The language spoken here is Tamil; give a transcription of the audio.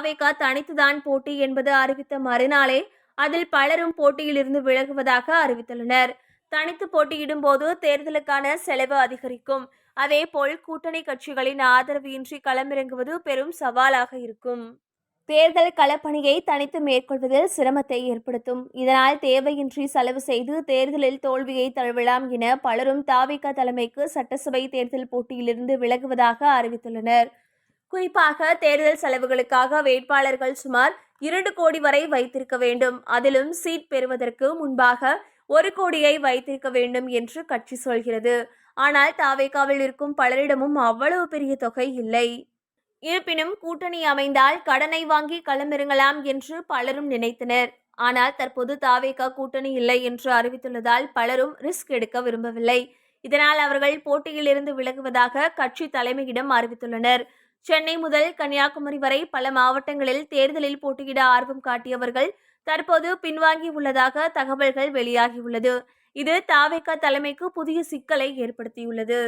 தாவேகா தனித்துதான் போட்டி என்பது அறிவித்த மறுநாளே அதில் பலரும் போட்டியிலிருந்து விலகுவதாக அறிவித்துள்ளனர். தனித்து போட்டியிடும் போது தேர்தலுக்கான செலவு அதிகரிக்கும். அதேபோல் கூட்டணி கட்சிகளின் ஆதரவு இன்றி களமிறங்குவது பெரும் சவாலாக இருக்கும். தேர்தல் களப்பணியை தனித்து மேற்கொள்வதில் சிரமத்தை ஏற்படுத்தும். இதனால் தேவையின்றி செலவு செய்து தேர்தலில் தோல்வியை தழுவலாம் என பலரும் தாவேகா தலைமைக்கு சட்டசபை தேர்தல் போட்டியிலிருந்து விலகுவதாக அறிவித்துள்ளனர். குறிப்பாக தேர்தல் செலவுகளுக்காக வேட்பாளர்கள் சுமார் 2 கோடி வரை வைத்திருக்க வேண்டும். அதிலும் சீட் பெறுவதற்கு முன்பாக 1 கோடியை வைத்திருக்க வேண்டும் என்று கட்சி சொல்கிறது. ஆனால் தாவேகாவில் இருக்கும் பலரிடமும் அவ்வளவு பெரிய தொகை இல்லை. இருப்பினும் கூட்டணி அமைந்தால் கடனை வாங்கி களமிறங்கலாம் என்று பலரும் நினைத்தனர். ஆனால் தற்போது தாவேகா கூட்டணி இல்லை என்று அறிவித்துள்ளதால் பலரும் ரிஸ்க் எடுக்க விரும்பவில்லை. இதனால் அவர்கள் போட்டியில் இருந்து விலகுவதாக கட்சி தலைமையிடம் அறிவித்துள்ளனர். சென்னை முதல் கன்னியாகுமரி வரை பல மாவட்டங்களில் தேர்தலில் போட்டியிட ஆர்வம் காட்டியவர்கள் தற்போது பின்வாங்கி உள்ளதாக தகவல்கள் வெளியாகியுள்ளது. இது தாவேகா தலைமைக்கு புதிய சிக்கலை ஏற்படுத்தியுள்ளது.